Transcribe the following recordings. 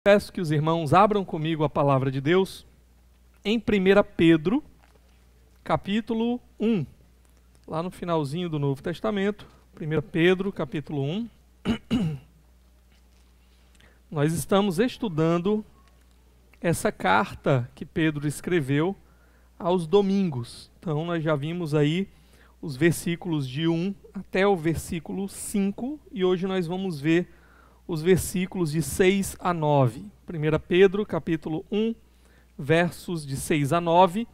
Peço que os irmãos abram comigo a palavra de Deus em 1 Pedro, capítulo 1, lá no finalzinho do Novo Testamento. 1 Pedro, capítulo 1. Nós estamos estudando essa carta que Pedro escreveu aos domingos. Então nós já vimos aí os versículos de 1 até o versículo 5 e hoje nós vamos ver os versículos de 6 a 9. 1 Pedro, capítulo 1, versos de 6 a 9.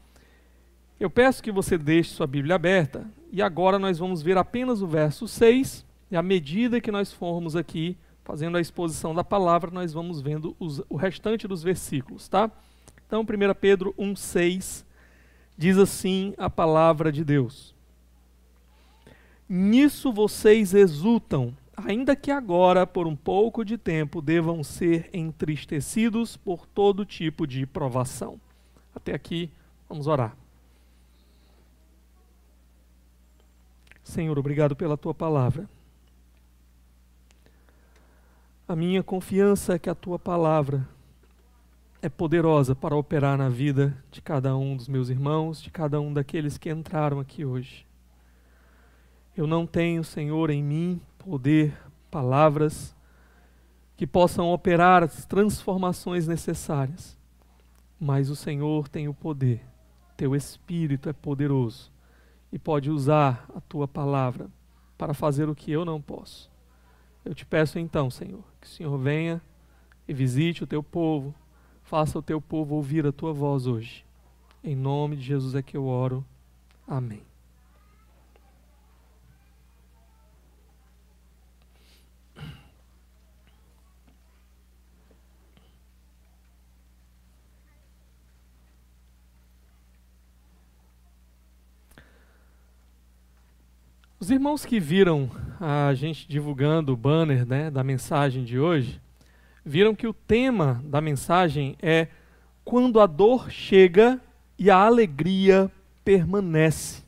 Eu peço que você deixe sua Bíblia aberta e agora nós vamos ver apenas o verso 6 e à medida que nós formos aqui fazendo a exposição da palavra, nós vamos vendo o restante dos versículos, tá? Então, 1 Pedro 1, 6 diz assim a palavra de Deus: Nisso vocês exultam, ainda que agora, por um pouco de tempo, devam ser entristecidos por todo tipo de provação. Até aqui, vamos orar. Senhor, obrigado pela Tua palavra. A minha confiança é que a Tua palavra é poderosa para operar na vida de cada um dos meus irmãos, de cada um daqueles que entraram aqui hoje. Eu não tenho, Senhor, em mim poder, palavras que possam operar as transformações necessárias. Mas o Senhor tem o poder, Teu Espírito é poderoso e pode usar a Tua palavra para fazer o que eu não posso. Eu te peço então, Senhor, que o Senhor venha e visite o Teu povo, faça o Teu povo ouvir a Tua voz hoje. Em nome de Jesus é que eu oro. Amém. Os irmãos que viram a gente divulgando o banner, né, da mensagem de hoje, viram que o tema da mensagem é quando a dor chega e a alegria permanece.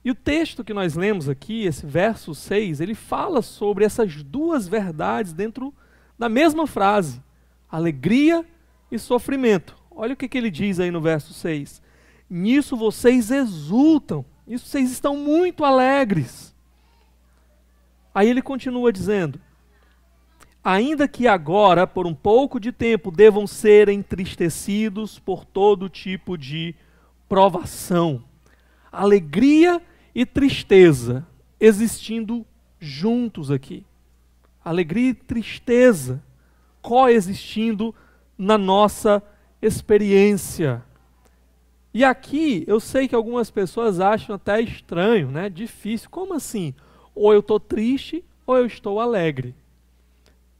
E o texto que nós lemos aqui, esse verso 6, ele fala sobre essas duas verdades dentro da mesma frase, alegria e sofrimento. Olha o que ele diz aí no verso 6. Nisso vocês exultam. Isso vocês estão muito alegres. Aí ele continua dizendo: ainda que agora, por um pouco de tempo, devam ser entristecidos por todo tipo de provação. Alegria e tristeza existindo juntos aqui. Alegria e tristeza coexistindo na nossa experiência. E aqui, eu sei que algumas pessoas acham até estranho, né? Difícil. Como assim? Ou eu estou triste, ou eu estou alegre.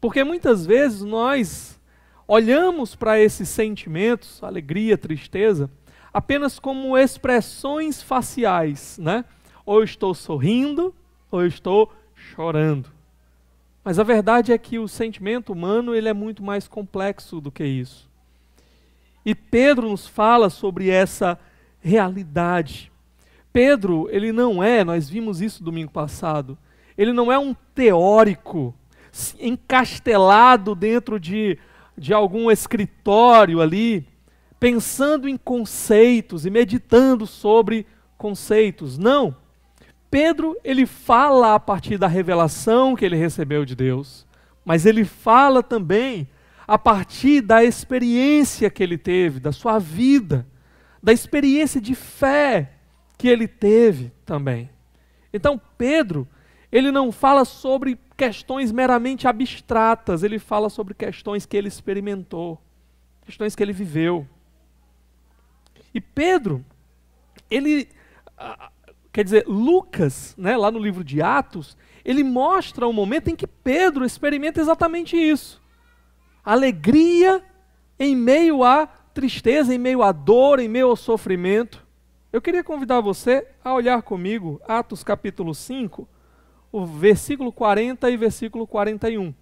Porque muitas vezes nós olhamos para esses sentimentos, alegria, tristeza, apenas como expressões faciais, né? Ou eu estou sorrindo, ou eu estou chorando. Mas a verdade é que o sentimento humano ele é muito mais complexo do que isso. E Pedro nos fala sobre essa realidade. Pedro, ele não é, nós vimos isso domingo passado, ele não é um teórico encastelado dentro de algum escritório ali, pensando em conceitos e meditando sobre conceitos. Não. Pedro, ele fala a partir da revelação que ele recebeu de Deus, mas ele fala também a partir da experiência que ele teve, da sua vida, da experiência de fé que ele teve também. Então Pedro, ele não fala sobre questões meramente abstratas, ele fala sobre questões que ele experimentou, questões que ele viveu. E Pedro, Lucas, né, lá no livro de Atos, ele mostra um momento em que Pedro experimenta exatamente isso. Alegria em meio à tristeza, em meio à dor, em meio ao sofrimento. Eu queria convidar você a olhar comigo Atos capítulo 5, o versículo 40 e versículo 41.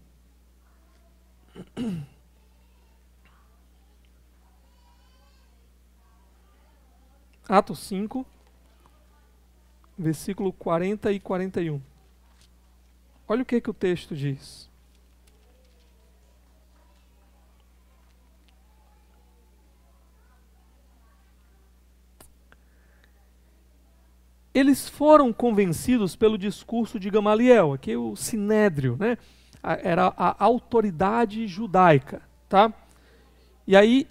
Atos 5, versículo 40 e 41. Olha o que o texto diz. eles foram convencidos pelo discurso de Gamaliel, aqui o Sinédrio, né? Era a autoridade judaica, tá? E aí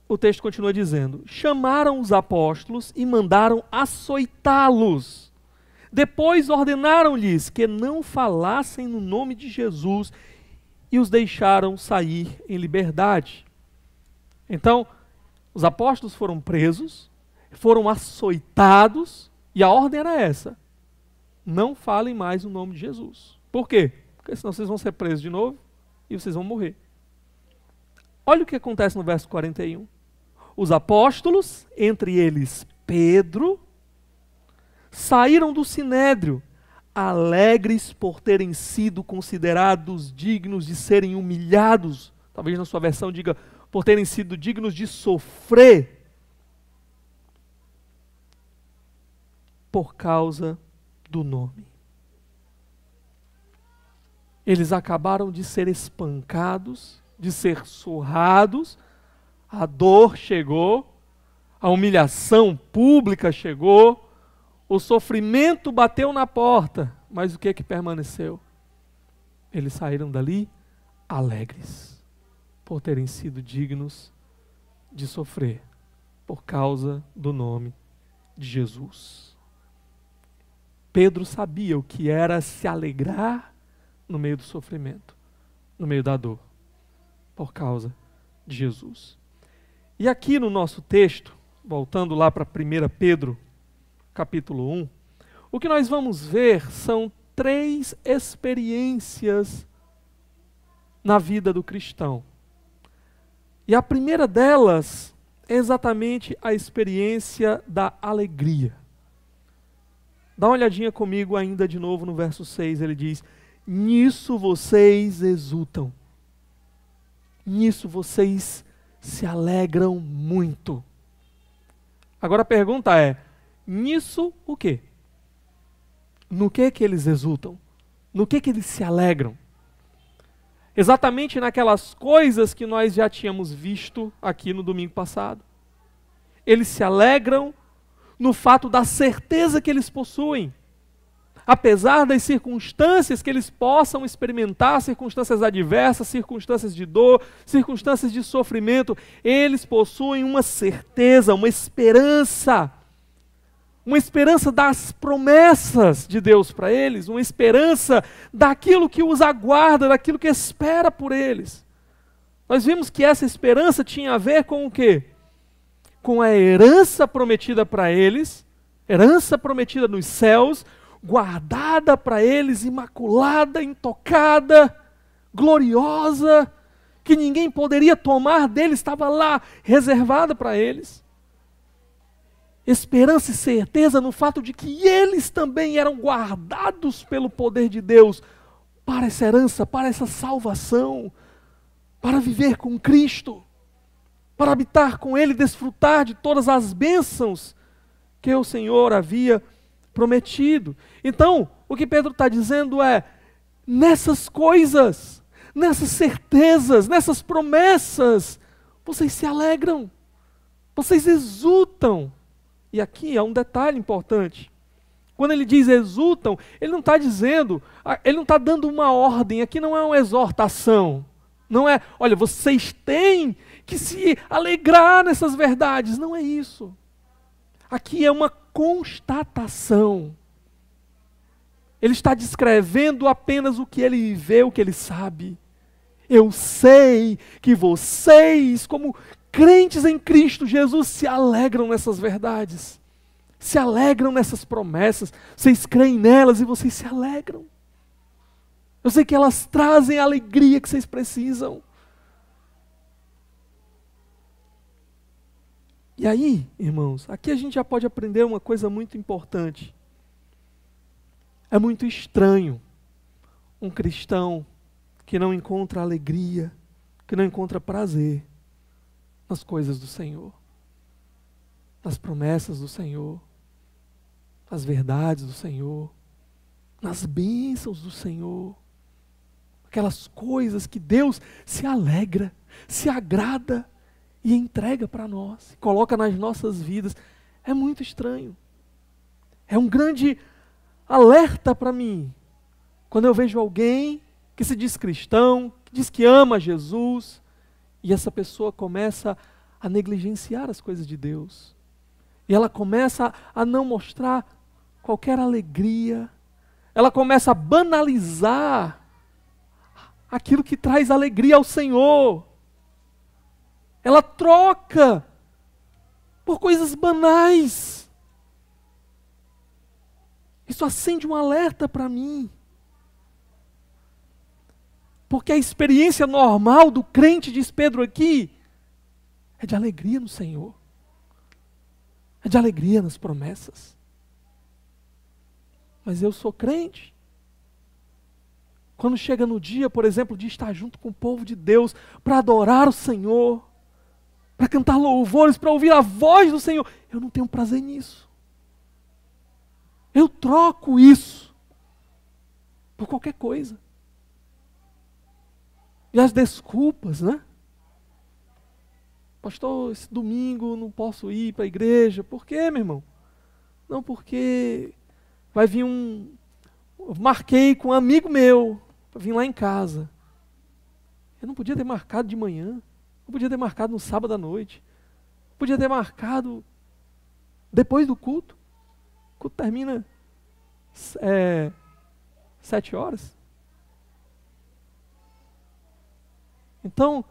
o texto continua dizendo: chamaram os apóstolos e mandaram açoitá-los. Depois ordenaram-lhes que não falassem no nome de Jesus e os deixaram sair em liberdade. Então, os apóstolos foram presos, foram açoitados, e a ordem era essa: não falem mais o nome de Jesus. Por quê? Porque senão vocês vão ser presos de novo e vocês vão morrer. Olha o que acontece no verso 41. Os apóstolos, entre eles Pedro, saíram do sinédrio, alegres por terem sido considerados dignos de serem humilhados. Talvez na sua versão diga, por terem sido dignos de sofrer por causa do nome. Eles acabaram de ser espancados, de ser surrados, a dor chegou, a humilhação pública chegou, o sofrimento bateu na porta, mas o que permaneceu? Eles saíram dali alegres, por terem sido dignos de sofrer, por causa do nome de Jesus. Pedro sabia o que era se alegrar no meio do sofrimento, no meio da dor, por causa de Jesus. E aqui no nosso texto, voltando lá para 1 Pedro, capítulo 1, o que nós vamos ver são 3 experiências na vida do cristão. E a primeira delas é exatamente a experiência da alegria. Dá uma olhadinha comigo ainda de novo no verso 6, ele diz: nisso vocês exultam, nisso vocês se alegram muito. Agora a pergunta é, nisso o quê? No que eles exultam? No que eles se alegram? Exatamente naquelas coisas que nós já tínhamos visto aqui no domingo passado. Eles se alegram no fato da certeza que eles possuem. Apesar das circunstâncias que eles possam experimentar, circunstâncias adversas, circunstâncias de dor, circunstâncias de sofrimento, eles possuem uma certeza, uma esperança das promessas de Deus para eles, uma esperança daquilo que os aguarda, daquilo que espera por eles. Nós vimos que essa esperança tinha a ver com o quê? Com a herança prometida para eles, herança prometida nos céus, guardada para eles, imaculada, intocada, gloriosa, que ninguém poderia tomar deles, estava lá, reservada para eles. Esperança e certeza no fato de que eles também eram guardados pelo poder de Deus para essa herança, para essa salvação, para viver com Cristo, para habitar com Ele, desfrutar de todas as bênçãos que o Senhor havia prometido. Então, o que Pedro está dizendo é, nessas coisas, nessas certezas, nessas promessas, vocês se alegram, vocês exultam. E aqui há um detalhe importante. Quando ele diz exultam, ele não está dizendo, ele não está dando uma ordem, aqui não é uma exortação. Não é, olha, vocês têm que se alegrar nessas verdades. Não é isso. Aqui é uma constatação. Ele está descrevendo apenas o que ele viveu, o que ele sabe. Eu sei que vocês, como crentes em Cristo Jesus, se alegram nessas verdades, se alegram nessas promessas, vocês creem nelas e vocês se alegram. Eu sei que elas trazem a alegria que vocês precisam. E aí, irmãos, aqui a gente já pode aprender uma coisa muito importante. É muito estranho um cristão que não encontra alegria, que não encontra prazer nas coisas do Senhor, nas promessas do Senhor, nas verdades do Senhor, nas bênçãos do Senhor, aquelas coisas que Deus se alegra, se agrada e entrega para nós, coloca nas nossas vidas. É muito estranho. É um grande alerta para mim. Quando eu vejo alguém que se diz cristão, que diz que ama Jesus, e essa pessoa começa a negligenciar as coisas de Deus. E ela começa a não mostrar qualquer alegria. Ela começa a banalizar aquilo que traz alegria ao Senhor. Ela troca por coisas banais. Isso acende um alerta para mim. Porque a experiência normal do crente, diz Pedro aqui, é de alegria no Senhor. É de alegria nas promessas. Mas eu sou crente. Quando chega no dia, por exemplo, de estar junto com o povo de Deus, para adorar o Senhor, para cantar louvores, para ouvir a voz do Senhor, eu não tenho prazer nisso. Eu troco isso por qualquer coisa. E as desculpas, né? Pastor, esse domingo não posso ir para a igreja. Por quê, meu irmão? Não, porque vai vir eu marquei com um amigo meu para vir lá em casa. Eu não podia ter marcado de manhã. Não podia ter marcado no sábado à noite. Podia ter marcado depois do culto. O culto termina 7 horas. Então,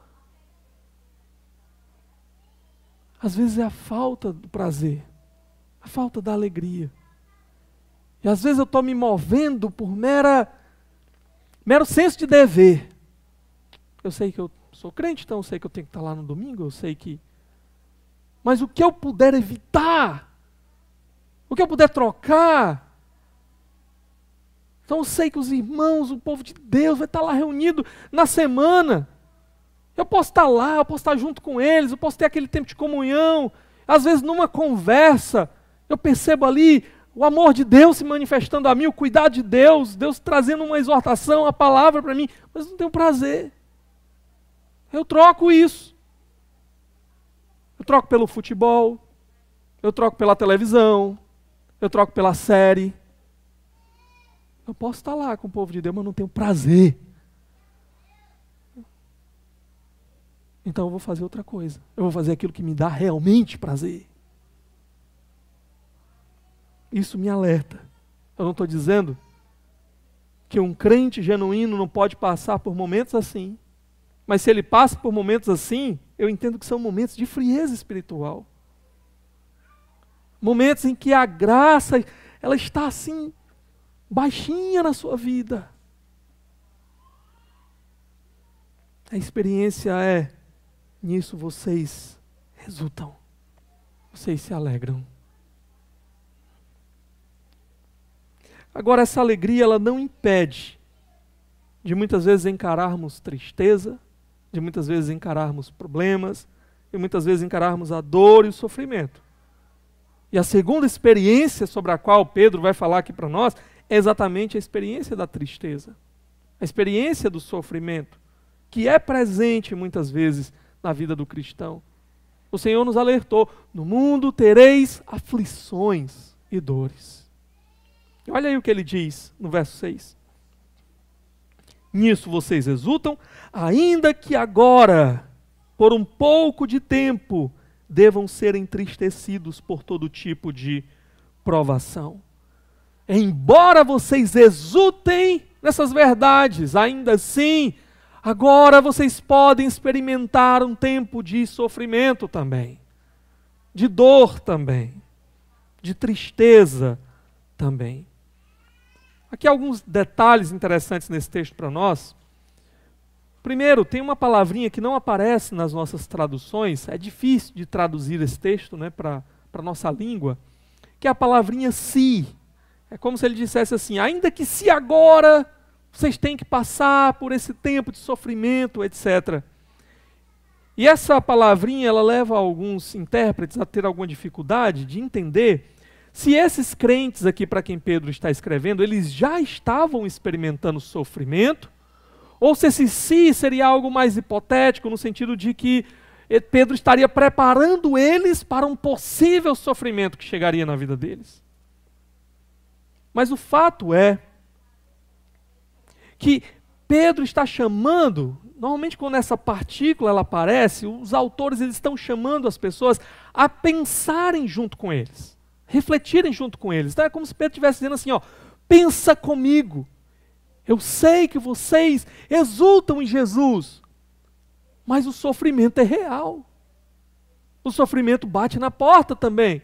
às vezes é a falta do prazer, a falta da alegria. E às vezes eu estou me movendo por mero senso de dever. Eu sei que eu sou crente, então eu sei que eu tenho que estar lá no domingo, eu sei que... Mas o que eu puder evitar, o que eu puder trocar... Então eu sei que os irmãos, o povo de Deus vai estar lá reunido na semana. Eu posso estar lá, eu posso estar junto com eles, eu posso ter aquele tempo de comunhão. Às vezes numa conversa, eu percebo ali o amor de Deus se manifestando a mim, o cuidado de Deus, Deus trazendo uma exortação, uma palavra para mim, mas não tenho prazer. Eu troco isso. Eu troco pelo futebol, eu troco pela televisão, eu troco pela série. Eu posso estar lá com o povo de Deus, mas não tenho prazer. Então eu vou fazer outra coisa. Eu vou fazer aquilo que me dá realmente prazer. Isso me alerta. Eu não estou dizendo que um crente genuíno não pode passar por momentos assim. Mas se ele passa por momentos assim, eu entendo que são momentos de frieza espiritual. Momentos em que a graça, ela está assim, baixinha na sua vida. A experiência é, nisso vocês resultam. Vocês se alegram. Agora, essa alegria, ela não impede de muitas vezes encararmos tristeza, de muitas vezes encararmos problemas, de muitas vezes encararmos a dor e o sofrimento. E a segunda experiência sobre a qual Pedro vai falar aqui para nós é exatamente a experiência da tristeza, a experiência do sofrimento, que é presente muitas vezes na vida do cristão. O Senhor nos alertou: no mundo tereis aflições e dores. Olha aí o que ele diz no verso 6. Nisso vocês exultam, ainda que agora, por um pouco de tempo, devam ser entristecidos por todo tipo de provação. Embora vocês exultem nessas verdades, ainda assim, agora vocês podem experimentar um tempo de sofrimento também, de dor também, de tristeza também. Aqui alguns detalhes interessantes nesse texto para nós. Primeiro, tem uma palavrinha que não aparece nas nossas traduções, é difícil de traduzir esse texto, né, para a nossa língua, que é a palavrinha se. É como se ele dissesse assim: ainda que se agora vocês têm que passar por esse tempo de sofrimento, etc. E essa palavrinha, ela leva alguns intérpretes a ter alguma dificuldade de entender se esses crentes aqui para quem Pedro está escrevendo, eles já estavam experimentando sofrimento, ou se esse si seria algo mais hipotético, no sentido de que Pedro estaria preparando eles para um possível sofrimento que chegaria na vida deles. Mas o fato é que Pedro está chamando, normalmente quando essa partícula ela aparece, os autores eles estão chamando as pessoas a pensarem junto com eles, refletirem junto com eles. Então é como se Pedro estivesse dizendo assim, ó, pensa comigo, eu sei que vocês exultam em Jesus, mas o sofrimento é real. O sofrimento bate na porta também.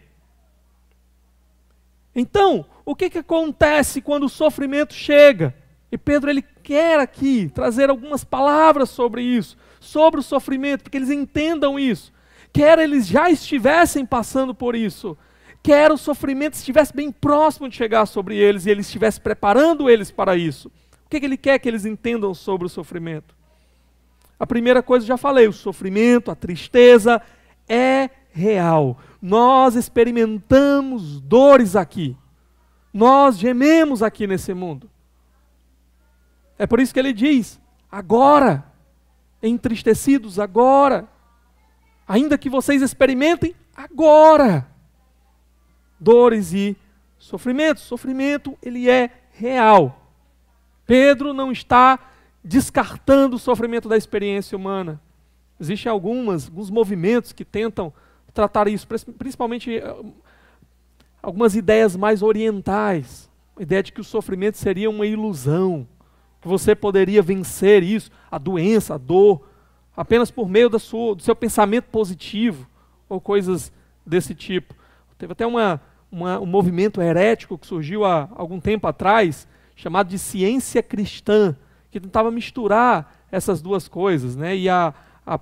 Então, o que acontece quando o sofrimento chega? E Pedro ele quer aqui trazer algumas palavras sobre isso, sobre o sofrimento, para que eles entendam isso. Quer eles já estivessem passando por isso, quer o sofrimento estivesse bem próximo de chegar sobre eles e ele estivesse preparando eles para isso. O que ele quer que eles entendam sobre o sofrimento? A primeira coisa, já falei, o sofrimento, a tristeza é real. Nós experimentamos dores aqui. Nós gememos aqui nesse mundo. É por isso que ele diz, agora, entristecidos agora, ainda que vocês experimentem agora, dores e sofrimentos. Sofrimento, ele é real. Pedro não está descartando o sofrimento da experiência humana. Existem alguns movimentos que tentam tratar isso, principalmente algumas ideias mais orientais. A ideia de que o sofrimento seria uma ilusão, que você poderia vencer isso, a doença, a dor, apenas por meio do seu pensamento positivo, ou coisas desse tipo. Teve até um movimento herético que surgiu há algum tempo atrás, chamado de ciência cristã, que tentava misturar essas duas coisas, né? E a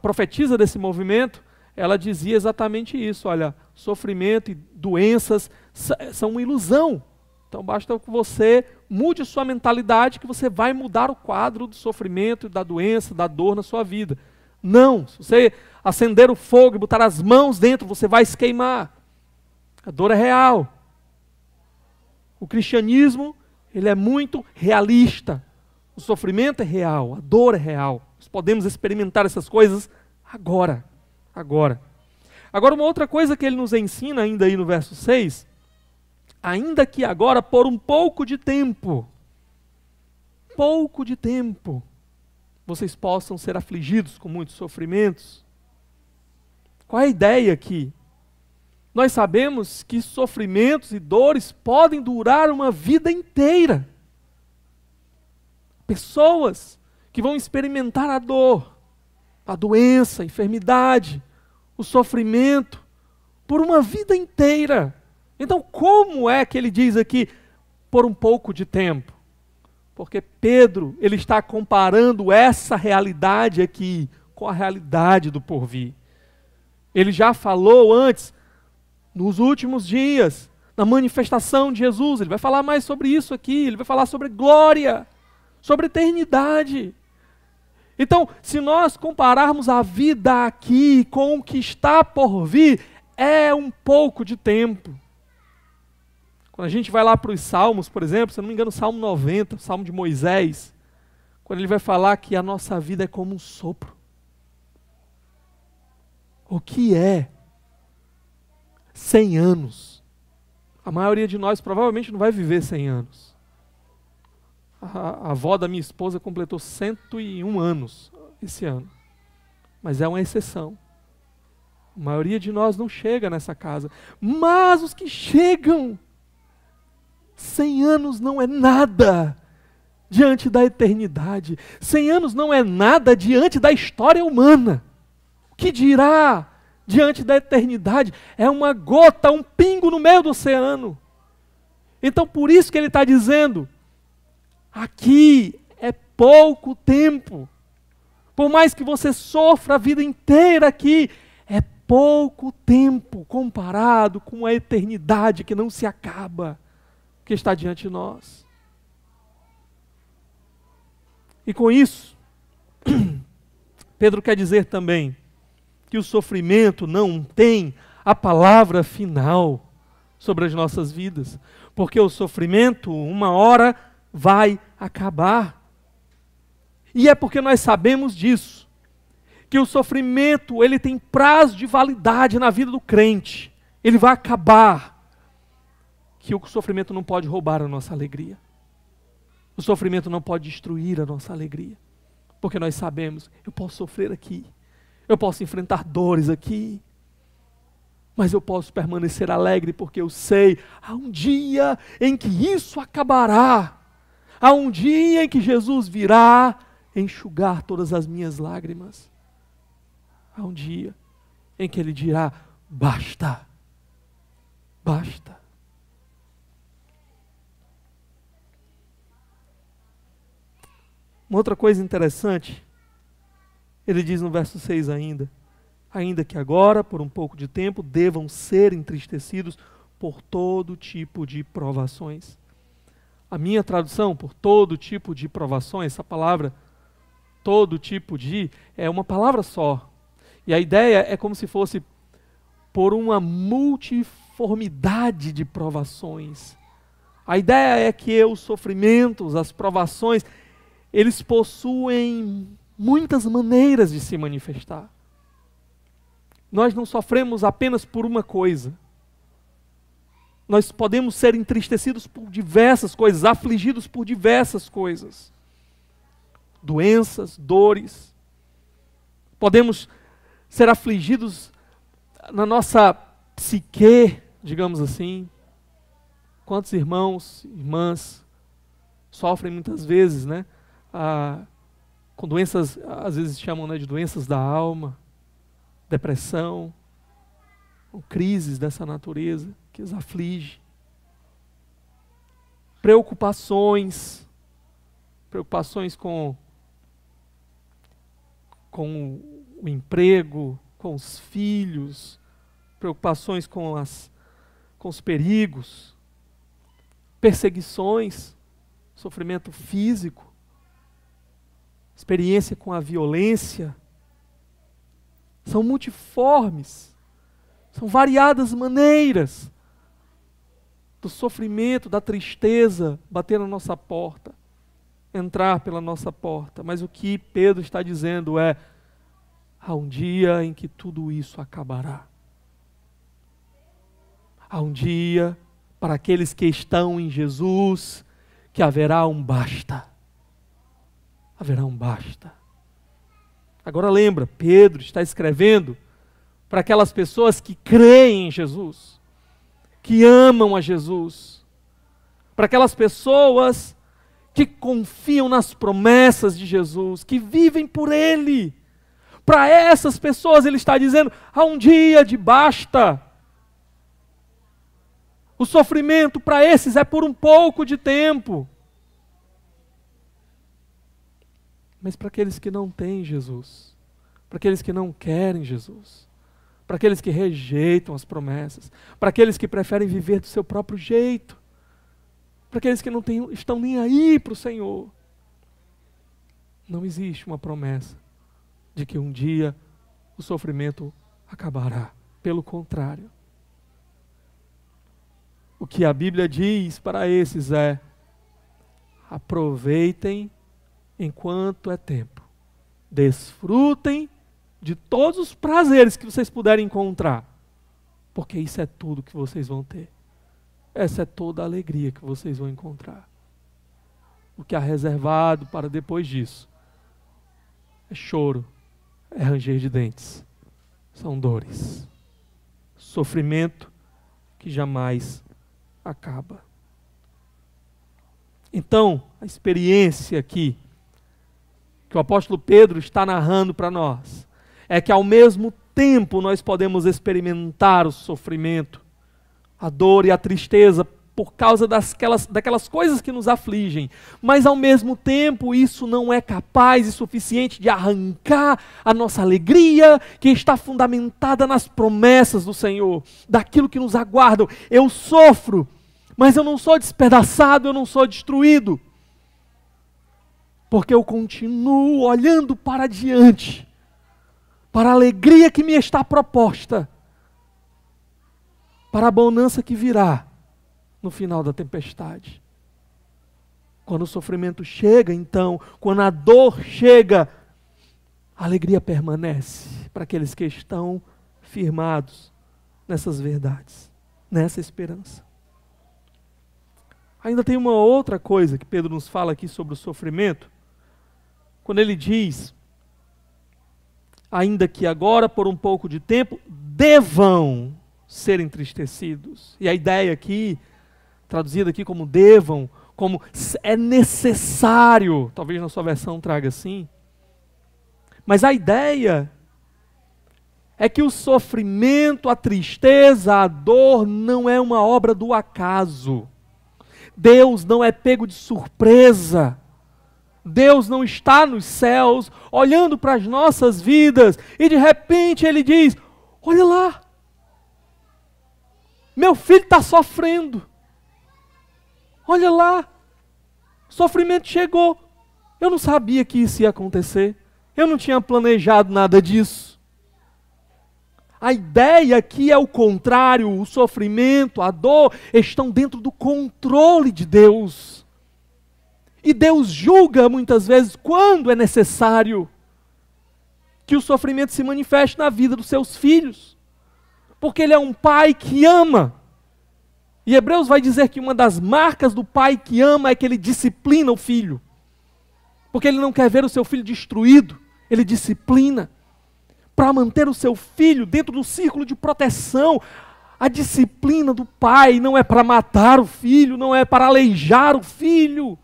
profetisa desse movimento, ela dizia exatamente isso, olha, sofrimento e doenças são uma ilusão. Então basta que você mude sua mentalidade que você vai mudar o quadro do sofrimento, da doença, da dor na sua vida. Não, se você acender o fogo e botar as mãos dentro, você vai se queimar. A dor é real. O cristianismo, ele é muito realista. O sofrimento é real, a dor é real. Nós podemos experimentar essas coisas agora. Agora, uma outra coisa que ele nos ensina ainda aí no verso 6, ainda que agora por um pouco de tempo, vocês possam ser afligidos com muitos sofrimentos. Qual é a ideia aqui? Nós sabemos que sofrimentos e dores podem durar uma vida inteira. Pessoas que vão experimentar a dor, a doença, a enfermidade, o sofrimento, por uma vida inteira. Então, como é que ele diz aqui, por um pouco de tempo? Porque Pedro, ele está comparando essa realidade aqui com a realidade do porvir. Ele já falou antes, nos últimos dias, na manifestação de Jesus, ele vai falar mais sobre isso aqui, ele vai falar sobre glória, sobre eternidade. Então, se nós compararmos a vida aqui com o que está por vir, é um pouco de tempo. Quando a gente vai lá para os Salmos, por exemplo, se eu não me engano, Salmo 90, Salmo de Moisés, quando ele vai falar que a nossa vida é como um sopro. O que é 100 anos? A maioria de nós provavelmente não vai viver 100 anos. A avó da minha esposa completou 101 anos esse ano. Mas é uma exceção. A maioria de nós não chega nessa casa. Mas os que chegam, 100 anos não é nada diante da eternidade. 100 anos não é nada diante da história humana. O que dirá diante da eternidade? É uma gota, um pingo no meio do oceano. Então por isso que ele está dizendo, aqui é pouco tempo. Por mais que você sofra a vida inteira aqui, é pouco tempo comparado com a eternidade que não se acaba, que está diante de nós. E com isso, Pedro quer dizer também que o sofrimento não tem a palavra final sobre as nossas vidas, porque o sofrimento, uma hora, vai acabar. E é porque nós sabemos disso, que o sofrimento, ele tem prazo de validade na vida do crente. Ele vai acabar. que o sofrimento não pode roubar a nossa alegria. O sofrimento não pode destruir a nossa alegria. Porque nós sabemos, eu posso sofrer aqui, eu posso enfrentar dores aqui, mas eu posso permanecer alegre porque eu sei, há um dia em que isso acabará. Há um dia em que Jesus virá enxugar todas as minhas lágrimas. Há um dia em que Ele dirá, basta, basta. Uma outra coisa interessante, ele diz no verso 6 ainda que agora, por um pouco de tempo, devam ser entristecidos por todo tipo de provações. A minha tradução, por todo tipo de provações, essa palavra, todo tipo de, é uma palavra só. E a ideia é como se fosse por uma multiformidade de provações. A ideia é que os sofrimentos, as provações, eles possuem muitas maneiras de se manifestar. Nós não sofremos apenas por uma coisa. Nós podemos ser entristecidos por diversas coisas, afligidos por diversas coisas. Doenças, dores. Podemos ser afligidos na nossa psique, digamos assim. Quantos irmãos, irmãs sofrem muitas vezes, né? Com doenças, às vezes chamam, né, de doenças da alma, depressão, ou crises dessa natureza que os aflige. Preocupações com o emprego, com os filhos, preocupações com os perigos, perseguições, sofrimento físico, experiência com a violência. São multiformes, são variadas maneiras do sofrimento, da tristeza bater na nossa porta, entrar pela nossa porta. Mas o que Pedro está dizendo é, há um dia em que tudo isso acabará. Há um dia, para aqueles que estão em Jesus, que haverá um basta. Haverá um basta. Agora lembra, Pedro está escrevendo para aquelas pessoas que creem em Jesus, que amam a Jesus, para aquelas pessoas que confiam nas promessas de Jesus, que vivem por Ele. Para essas pessoas Ele está dizendo, há um dia de basta. O sofrimento para esses é por um pouco de tempo. Mas para aqueles que não têm Jesus, para aqueles que não querem Jesus, para aqueles que rejeitam as promessas, para aqueles que preferem viver do seu próprio jeito, para aqueles que não estão nem aí para o Senhor, não existe uma promessa de que um dia o sofrimento acabará. Pelo contrário. O que a Bíblia diz para esses é, aproveitem enquanto é tempo. Desfrutem de todos os prazeres que vocês puderem encontrar. Porque isso é tudo que vocês vão ter. Essa é toda a alegria que vocês vão encontrar. O que há reservado para depois disso é choro, é ranger de dentes. São dores. Sofrimento que jamais acaba. Então, a experiência aqui que o apóstolo Pedro está narrando para nós é que ao mesmo tempo nós podemos experimentar o sofrimento, a dor e a tristeza por causa daquelas coisas que nos afligem, mas ao mesmo tempo isso não é capaz e suficiente de arrancar a nossa alegria que está fundamentada nas promessas do Senhor, daquilo que nos aguardam. Eu sofro, mas eu não sou despedaçado, eu não sou destruído, porque eu continuo olhando para diante, para a alegria que me está proposta, para a bonança que virá no final da tempestade. Quando o sofrimento chega, então, quando a dor chega, a alegria permanece para aqueles que estão firmados nessas verdades, nessa esperança. Ainda tem uma outra coisa que Pedro nos fala aqui sobre o sofrimento, quando ele diz, ainda que agora por um pouco de tempo devam ser entristecidos. E a ideia aqui, traduzida aqui como devam, como é necessário, talvez na sua versão traga assim, mas a ideia é que o sofrimento, a tristeza, a dor não é uma obra do acaso. Deus não é pego de surpresa. Deus não está nos céus olhando para as nossas vidas e de repente Ele diz, olha lá, meu filho está sofrendo. Olha lá, o sofrimento chegou. Eu não sabia que isso ia acontecer. Eu não tinha planejado nada disso. A ideia aqui é o contrário, o sofrimento, a dor estão dentro do controle de Deus. E Deus julga muitas vezes quando é necessário que o sofrimento se manifeste na vida dos seus filhos. Porque Ele é um pai que ama. E Hebreus vai dizer que uma das marcas do pai que ama é que ele disciplina o filho. Porque ele não quer ver o seu filho destruído, ele disciplina. Para manter o seu filho dentro do círculo de proteção. A disciplina do pai não é para matar o filho, não é para aleijar o filho,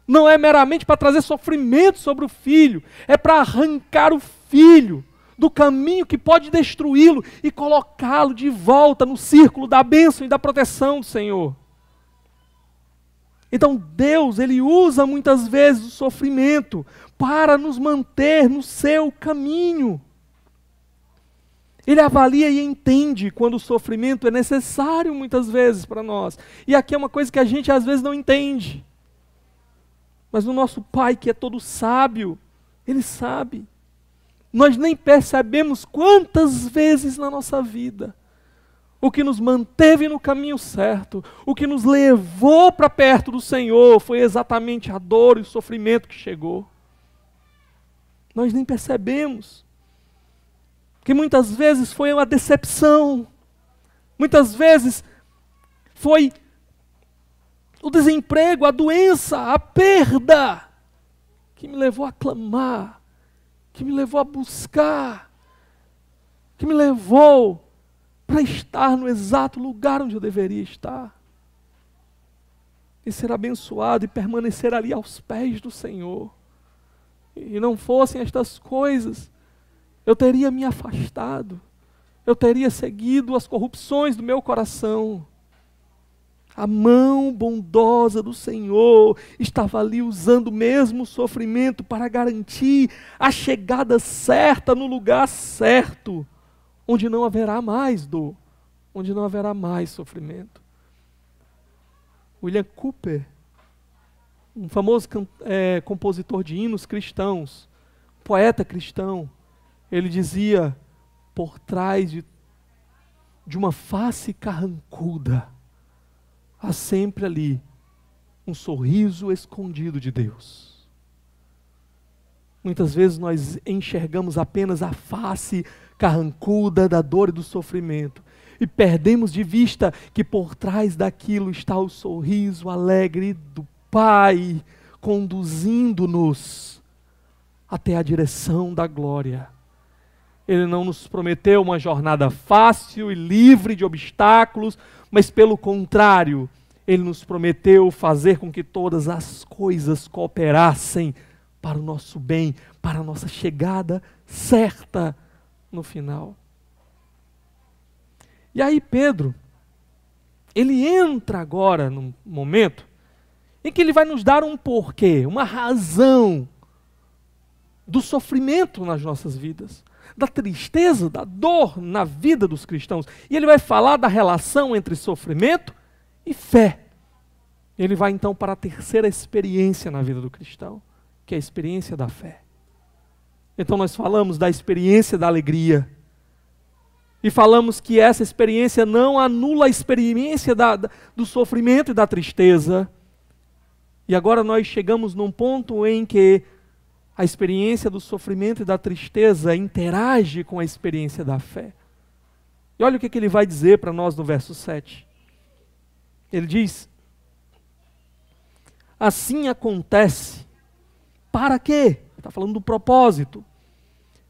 não é meramente para trazer sofrimento sobre o filho, é para arrancar o filho do caminho que pode destruí-lo e colocá-lo de volta no círculo da bênção e da proteção do Senhor. Então Deus, Ele usa muitas vezes o sofrimento para nos manter no seu caminho. Ele avalia e entende quando o sofrimento é necessário muitas vezes para nós. E aqui é uma coisa que a gente às vezes não entende. Mas o nosso Pai, que é todo sábio, Ele sabe. Nós nem percebemos quantas vezes na nossa vida o que nos manteve no caminho certo, o que nos levou para perto do Senhor, foi exatamente a dor e o sofrimento que chegou. Nós nem percebemos. Que muitas vezes foi uma decepção, muitas vezes foi o desemprego, a doença, a perda, que me levou a clamar, que me levou a buscar, que me levou para estar no exato lugar onde eu deveria estar. E ser abençoado e permanecer ali aos pés do Senhor. E não fossem estas coisas, eu teria me afastado, eu teria seguido as corrupções do meu coração. A mão bondosa do Senhor estava ali usando o mesmo sofrimento para garantir a chegada certa no lugar certo, onde não haverá mais dor, onde não haverá mais sofrimento. William Cowper, um famoso compositor de hinos cristãos, poeta cristão, ele dizia, por trás de uma face carrancuda, há sempre ali um sorriso escondido de Deus. Muitas vezes nós enxergamos apenas a face carrancuda da dor e do sofrimento e perdemos de vista que por trás daquilo está o sorriso alegre do Pai conduzindo-nos até a direção da glória. Ele não nos prometeu uma jornada fácil e livre de obstáculos, mas pelo contrário, Ele nos prometeu fazer com que todas as coisas cooperassem para o nosso bem, para a nossa chegada certa no final. E aí Pedro, ele entra agora num momento em que ele vai nos dar um porquê, uma razão do sofrimento nas nossas vidas, da tristeza, da dor na vida dos cristãos. E ele vai falar da relação entre sofrimento e fé. Ele vai então para a terceira experiência na vida do cristão, que é a experiência da fé. Então nós falamos da experiência da alegria, e falamos que essa experiência não anula a experiência do sofrimento e da tristeza. E agora nós chegamos num ponto em que a experiência do sofrimento e da tristeza interage com a experiência da fé. E olha o que ele vai dizer para nós no verso 7. Ele diz, assim acontece. Para quê? Está falando do propósito.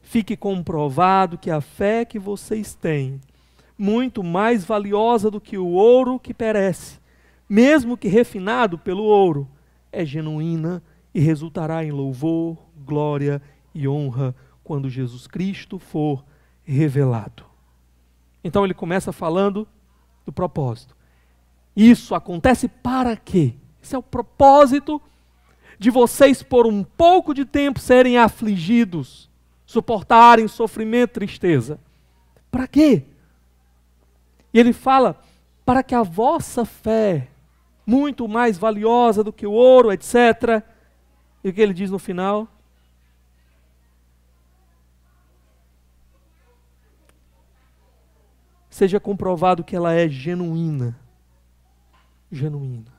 Fique comprovado que a fé que vocês têm, muito mais valiosa do que o ouro que perece, mesmo que refinado pelo ouro, é genuína e resultará em louvor, glória e honra quando Jesus Cristo for revelado. Então ele começa falando do propósito. Isso acontece para quê? Esse é o propósito de vocês por um pouco de tempo serem afligidos, suportarem sofrimento, tristeza. Para quê? E ele fala, para que a vossa fé, muito mais valiosa do que o ouro, etc. E o que ele diz no final? Seja comprovado que ela é genuína. Genuína.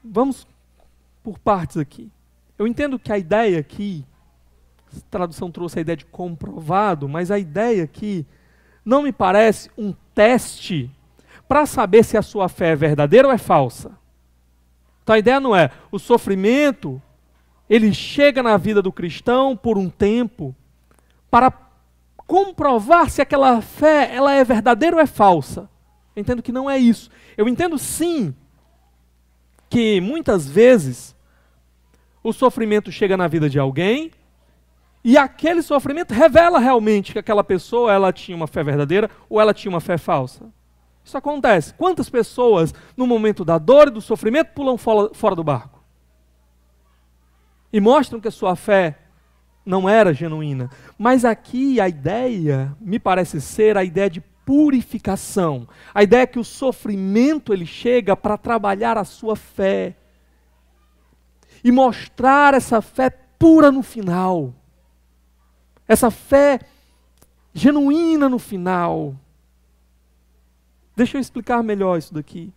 Vamos por partes aqui. Eu entendo que a ideia aqui, a tradução trouxe a ideia de comprovado, mas a ideia aqui não me parece um teste para saber se a sua fé é verdadeira ou é falsa. Então a ideia não é, o sofrimento, ele chega na vida do cristão por um tempo para comprovar se aquela fé ela é verdadeira ou é falsa. Eu entendo que não é isso. Eu entendo sim que muitas vezes o sofrimento chega na vida de alguém e aquele sofrimento revela realmente que aquela pessoa ela tinha uma fé verdadeira ou ela tinha uma fé falsa. Isso acontece. Quantas pessoas no momento da dor e do sofrimento pulam fora do barco? E mostram que a sua fé não era genuína. Mas aqui a ideia, me parece ser a ideia de purificação. A ideia é que o sofrimento ele chega para trabalhar a sua fé. E mostrar essa fé pura no final. Essa fé genuína no final. Deixa eu explicar melhor isso daqui.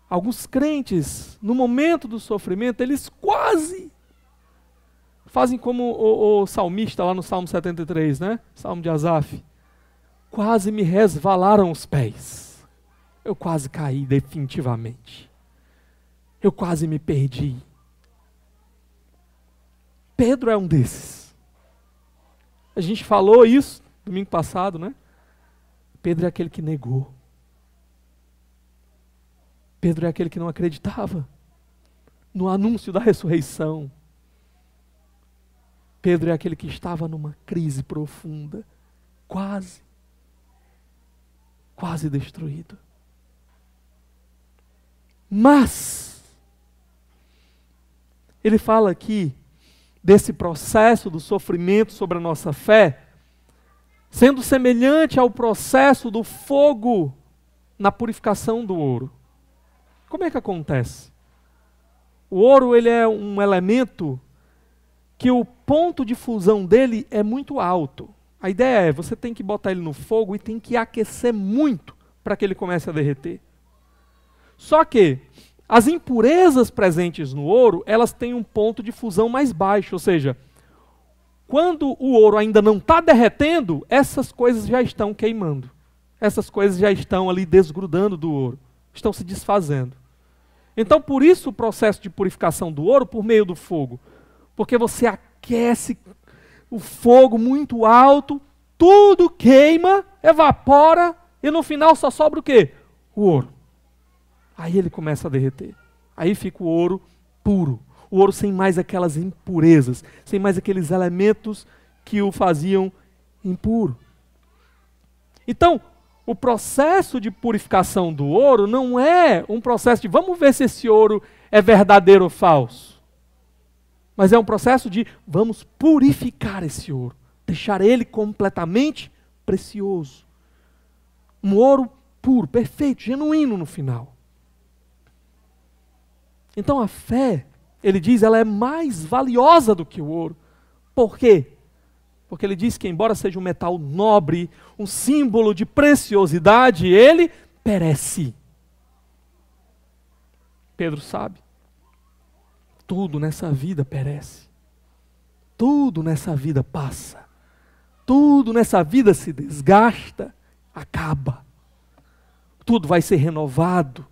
Alguns crentes, no momento do sofrimento, eles quase fazem como o salmista lá no Salmo 73, né? Salmo de Asaf. Quase me resvalaram os pés. Eu quase caí definitivamente. Eu quase me perdi. Pedro é um desses. A gente falou isso domingo passado, né? Pedro é aquele que negou. Pedro é aquele que não acreditava no anúncio da ressurreição. Pedro é aquele que estava numa crise profunda, quase destruído. Mas, ele fala aqui desse processo do sofrimento sobre a nossa fé, sendo semelhante ao processo do fogo na purificação do ouro. Como é que acontece? O ouro ele é um elemento que o ponto de fusão dele é muito alto. A ideia é, você tem que botar ele no fogo e tem que aquecer muito para que ele comece a derreter. Só que as impurezas presentes no ouro, elas têm um ponto de fusão mais baixo, ou seja, quando o ouro ainda não está derretendo, essas coisas já estão queimando. Essas coisas já estão ali desgrudando do ouro, estão se desfazendo. Então, por isso o processo de purificação do ouro por meio do fogo. Porque você aquece o fogo muito alto, tudo queima, evapora, e no final só sobra o quê? O ouro. Aí ele começa a derreter. Aí fica o ouro puro. O ouro sem mais aquelas impurezas, sem mais aqueles elementos que o faziam impuro. Então, o processo de purificação do ouro não é um processo de vamos ver se esse ouro é verdadeiro ou falso. Mas é um processo de vamos purificar esse ouro, deixar ele completamente precioso. Um ouro puro, perfeito, genuíno no final. Então a fé, ele diz, ela é mais valiosa do que o ouro. Por quê? Porque ele diz que embora seja um metal nobre, um símbolo de preciosidade, ele perece. Pedro sabe. Tudo nessa vida perece. Tudo nessa vida passa. Tudo nessa vida se desgasta, acaba. Tudo vai ser renovado.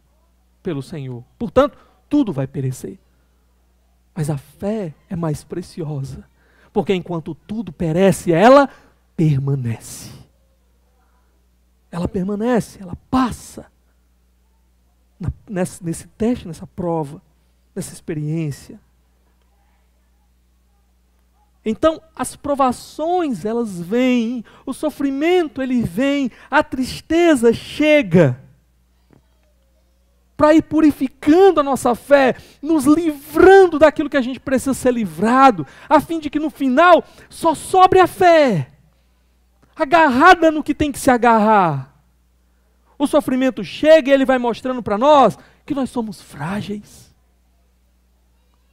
pelo Senhor. Portanto, tudo vai perecer. Mas a fé é mais preciosa, porque enquanto tudo perece, ela permanece. Ela permanece, ela passa nesse teste, nessa prova, nessa experiência. Então, as provações, elas vêm, o sofrimento, ele vem, a tristeza chega para ir purificando a nossa fé, nos livrando daquilo que a gente precisa ser livrado, a fim de que no final só sobre a fé, agarrada no que tem que se agarrar. O sofrimento chega e ele vai mostrando para nós que nós somos frágeis.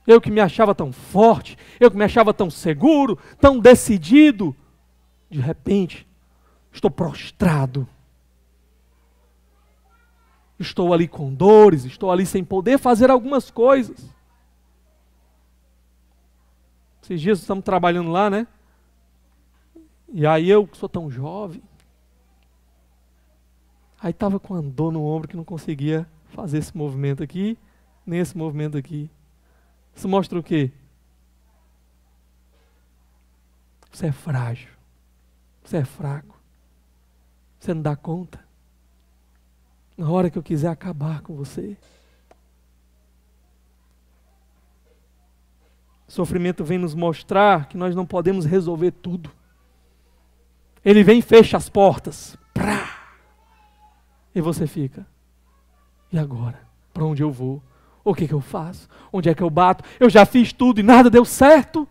Eu que me achava tão forte, eu que me achava tão seguro, tão decidido, de repente, estou prostrado. Estou ali com dores, estou ali sem poder fazer algumas coisas. Esses dias estamos trabalhando lá, né? E aí eu, que sou tão jovem, aí estava com uma dor no ombro que não conseguia fazer esse movimento aqui, nem esse movimento aqui. Isso mostra o quê? Você é frágil. Você é fraco. Você não dá conta. Na hora que eu quiser acabar com você. O sofrimento vem nos mostrar que nós não podemos resolver tudo. Ele vem e fecha as portas. Prá! E você fica. E agora? Para onde eu vou? O que eu faço? Onde é que eu bato? Eu já fiz tudo e nada deu certo.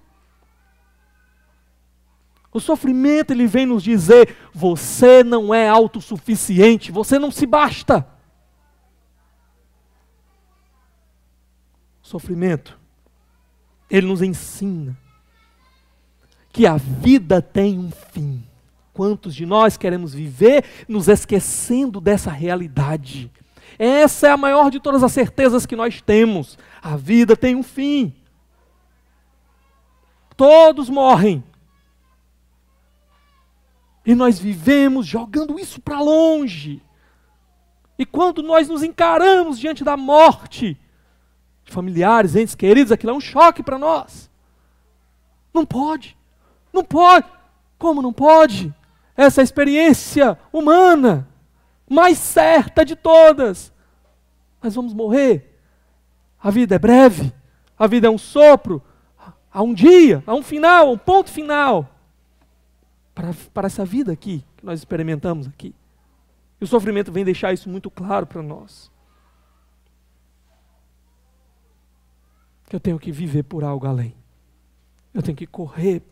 O sofrimento, ele vem nos dizer, você não é autossuficiente, você não se basta. O sofrimento, ele nos ensina que a vida tem um fim. Quantos de nós queremos viver nos esquecendo dessa realidade? Essa é a maior de todas as certezas que nós temos. A vida tem um fim. Todos morrem. E nós vivemos jogando isso para longe. E quando nós nos encaramos diante da morte de familiares, entes queridos, aquilo é um choque para nós. Não pode. Não pode. Como não pode? Essa é a experiência humana mais certa de todas. Nós vamos morrer. A vida é breve. A vida é um sopro. Há um dia, há um final, há um ponto final. Para essa vida aqui, que nós experimentamos aqui. E o sofrimento vem deixar isso muito claro para nós. Que eu tenho que viver por algo além. Eu tenho que correr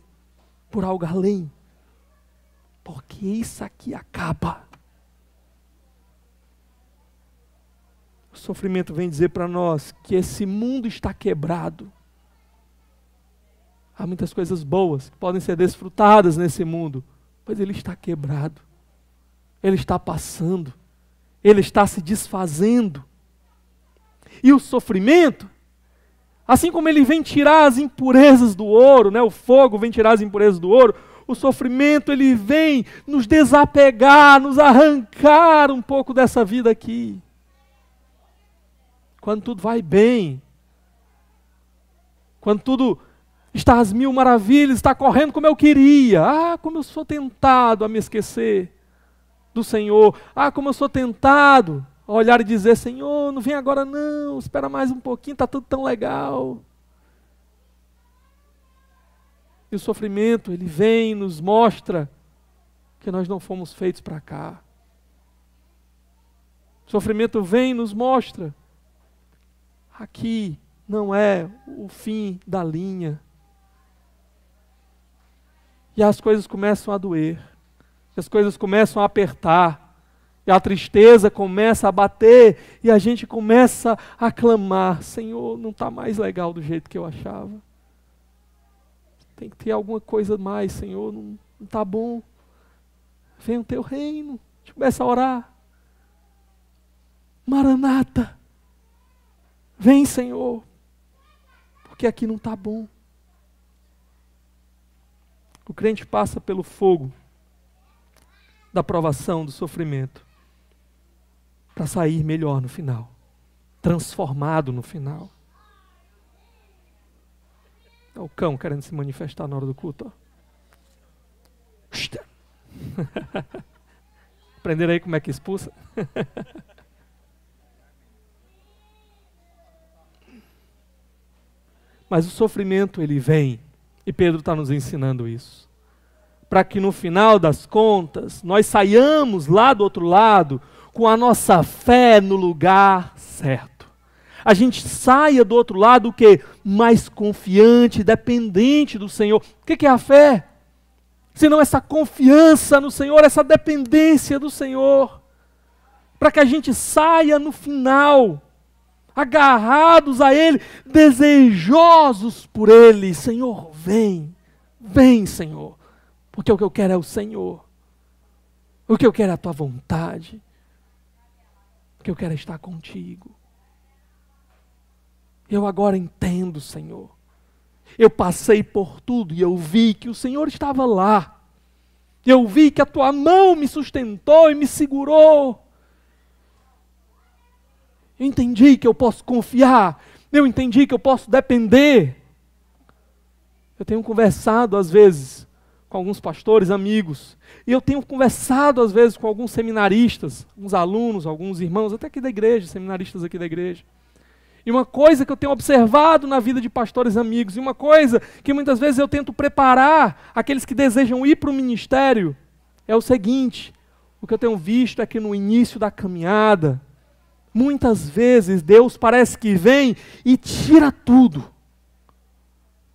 por algo além. Porque isso aqui acaba. O sofrimento vem dizer para nós que esse mundo está quebrado. Há muitas coisas boas que podem ser desfrutadas nesse mundo, mas ele está quebrado. Ele está passando. Ele está se desfazendo. E o sofrimento, assim como ele vem tirar as impurezas do ouro, né? O fogo vem tirar as impurezas do ouro, o sofrimento ele vem nos desapegar, nos arrancar um pouco dessa vida aqui. Quando tudo vai bem, quando tudo está às mil maravilhas, está correndo como eu queria. Ah, como eu sou tentado a me esquecer do Senhor. Ah, como eu sou tentado a olhar e dizer, Senhor, não vem agora não, espera mais um pouquinho, está tudo tão legal. E o sofrimento, ele vem e nos mostra que nós não fomos feitos para cá. O sofrimento vem e nos mostra aqui não é o fim da linha. E as coisas começam a doer, as coisas começam a apertar, e a tristeza começa a bater, e a gente começa a clamar, Senhor, não está mais legal do jeito que eu achava. Tem que ter alguma coisa mais, Senhor, não está bom. Vem o teu reino, a gente começa a orar. Maranata, vem, Senhor, porque aqui não está bom. O crente passa pelo fogo da provação, do sofrimento, para sair melhor no final, transformado no final. É o cão querendo se manifestar na hora do culto. Aprenderam aí como é que expulsa? Mas o sofrimento, ele vem, e Pedro está nos ensinando isso, para que no final das contas, nós saiamos lá do outro lado, com a nossa fé no lugar certo. A gente saia do outro lado o quê? Mais confiante, dependente do Senhor. O que é a fé? Senão essa confiança no Senhor, essa dependência do Senhor, para que a gente saia no final, agarrados a Ele, desejosos por Ele. Senhor, vem, vem, Senhor, porque o que eu quero é o Senhor, o que eu quero é a Tua vontade, o que eu quero é estar contigo. Eu agora entendo, Senhor. Eu passei por tudo e eu vi que o Senhor estava lá. Eu vi que a Tua mão me sustentou e me segurou. Eu entendi que eu posso confiar. Eu entendi que eu posso depender. Eu tenho conversado às vezes com alguns pastores amigos. E eu tenho conversado às vezes com alguns seminaristas, alguns alunos, alguns irmãos, até aqui da igreja, seminaristas aqui da igreja. E uma coisa que eu tenho observado na vida de pastores amigos, e uma coisa que muitas vezes eu tento preparar aqueles que desejam ir para o ministério, é o seguinte: o que eu tenho visto é que no início da caminhada, muitas vezes Deus parece que vem e tira tudo.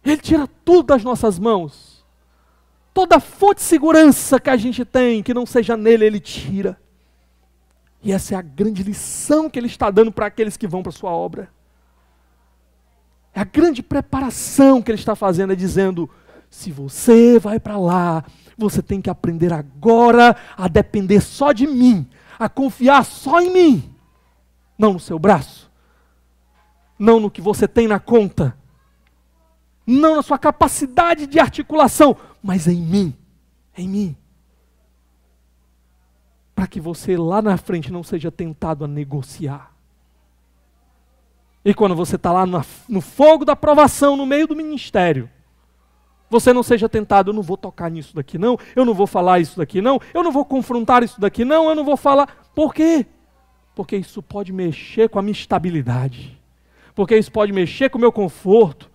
Ele tira tudo das nossas mãos. Toda a fonte de segurança que a gente tem, que não seja nele, Ele tira. E essa é a grande lição que Ele está dando para aqueles que vão para a sua obra. É a grande preparação que Ele está fazendo, é dizendo: se você vai para lá, você tem que aprender agora a depender só de mim, a confiar só em mim, não no seu braço, não no que você tem na conta, não na sua capacidade de articulação, mas em mim, em mim. Para que você lá na frente não seja tentado a negociar. E quando você está lá no fogo da provação, no meio do ministério, você não seja tentado: eu não vou tocar nisso daqui não, eu não vou falar isso daqui não, eu não vou confrontar isso daqui não, eu não vou falar. Por quê? Porque isso pode mexer com a minha estabilidade. Porque isso pode mexer com o meu conforto.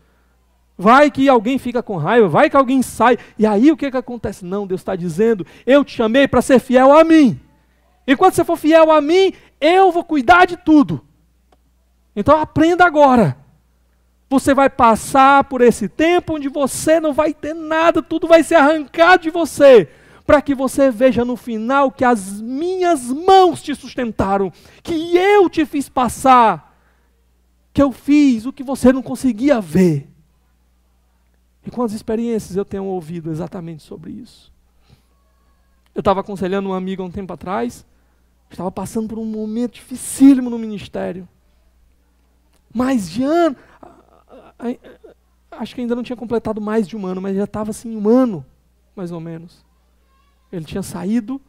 Vai que alguém fica com raiva, vai que alguém sai. E aí o que acontece? Não, Deus está dizendo: eu te chamei para ser fiel a mim. E quando você for fiel a mim, eu vou cuidar de tudo. Então aprenda agora. Você vai passar por esse tempo onde você não vai ter nada, tudo vai ser arrancado de você, para que você veja no final que as minhas mãos te sustentaram, que eu te fiz passar, que eu fiz o que você não conseguia ver. E com as experiências eu tenho ouvido exatamente sobre isso. Eu estava aconselhando um amigo há um tempo atrás, estava passando por um momento dificílimo no ministério. Mais de ano, acho que ainda não tinha completado mais de um ano, mas já estava assim um ano, mais ou menos. Ele tinha saído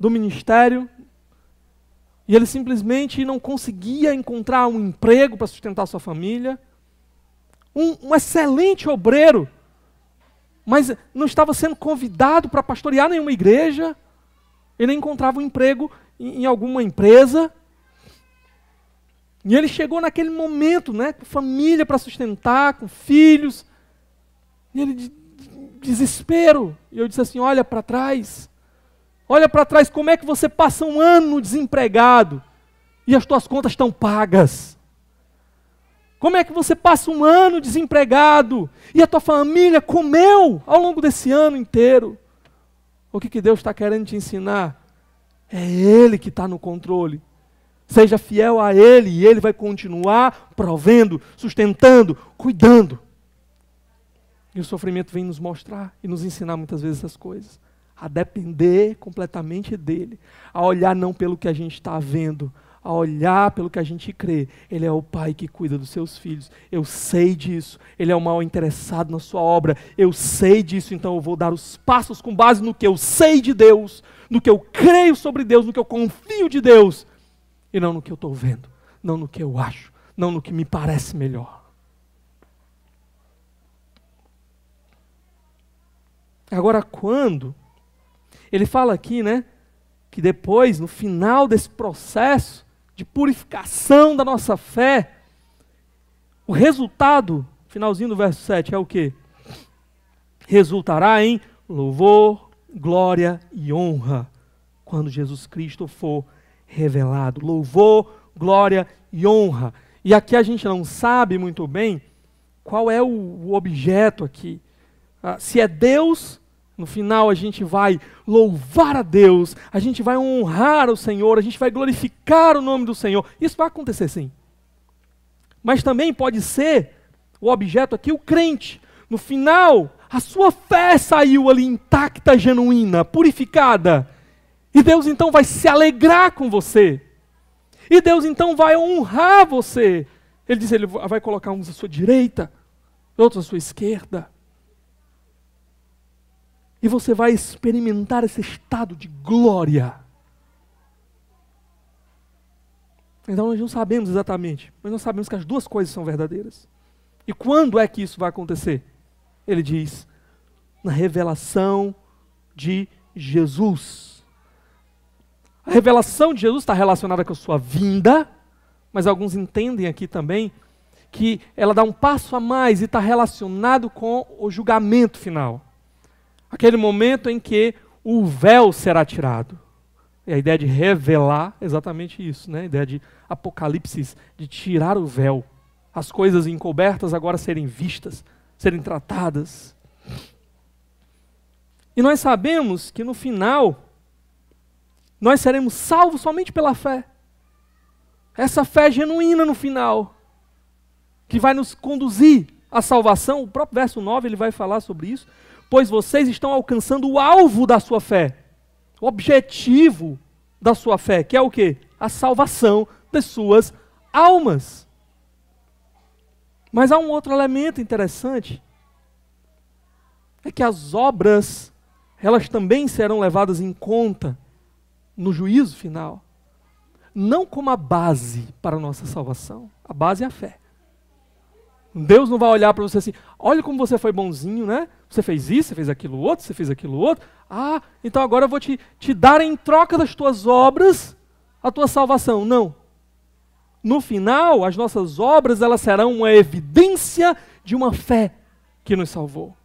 do ministério e ele simplesmente não conseguia encontrar um emprego para sustentar sua família. Um excelente obreiro, mas não estava sendo convidado para pastorear nenhuma igreja. Ele encontrava um emprego em alguma empresa. E ele chegou naquele momento, né, com família para sustentar, com filhos. E ele, desespero. E eu disse assim: olha para trás. Olha para trás, como é que você passa um ano desempregado e as tuas contas estão pagas? Como é que você passa um ano desempregado e a tua família comeu ao longo desse ano inteiro? O que Deus está querendo te ensinar? É Ele que está no controle. Seja fiel a Ele e Ele vai continuar provendo, sustentando, cuidando. E o sofrimento vem nos mostrar e nos ensinar muitas vezes essas coisas. A depender completamente dEle. A olhar não pelo que a gente está vendo, a olhar pelo que a gente crê. Ele é o Pai que cuida dos seus filhos. Eu sei disso. Ele é o mal interessado na sua obra. Eu sei disso, então eu vou dar os passos com base no que eu sei de Deus, no que eu creio sobre Deus, no que eu confio de Deus. E não no que eu estou vendo, não no que eu acho, não no que me parece melhor. Agora, quando ele fala aqui, né, que depois, no final desse processo de purificação da nossa fé, o resultado, finalzinho do verso 7, é o quê? Resultará em louvor, glória e honra, quando Jesus Cristo for revelado. Louvor, glória e honra. E aqui a gente não sabe muito bem qual é o objeto aqui. Se é Deus, no final a gente vai louvar a Deus, a gente vai honrar o Senhor, a gente vai glorificar o nome do Senhor. Isso vai acontecer sim. Mas também pode ser o objeto aqui, o crente. No final, a sua fé saiu ali intacta, genuína, purificada. E Deus então vai se alegrar com você. E Deus então vai honrar você. Ele diz, ele vai colocar uns à sua direita, outros à sua esquerda. E você vai experimentar esse estado de glória. Então nós não sabemos exatamente, mas nós sabemos que as duas coisas são verdadeiras. E quando é que isso vai acontecer? Ele diz, na revelação de Jesus. A revelação de Jesus está relacionada com a sua vinda, mas alguns entendem aqui também que ela dá um passo a mais e está relacionado com o julgamento final. Aquele momento em que o véu será tirado. E a ideia de revelar é exatamente isso, né? A ideia de Apocalipse, de tirar o véu. As coisas encobertas agora serem vistas, serem tratadas. E nós sabemos que no final, nós seremos salvos somente pela fé. Essa fé genuína no final, que vai nos conduzir à salvação. O próprio verso 9 ele vai falar sobre isso. Pois vocês estão alcançando o alvo da sua fé. O objetivo da sua fé, que é o quê? A salvação das suas almas. Mas há um outro elemento interessante, é que as obras, elas também serão levadas em conta no juízo final, não como a base para a nossa salvação. A base é a fé. Deus não vai olhar para você assim, olha como você foi bonzinho, né? Você fez isso, você fez aquilo outro, você fez aquilo outro. Ah, então agora eu vou te dar em troca das tuas obras a tua salvação. Não. No final, as nossas obras, elas serão uma evidência de uma fé que nos salvou.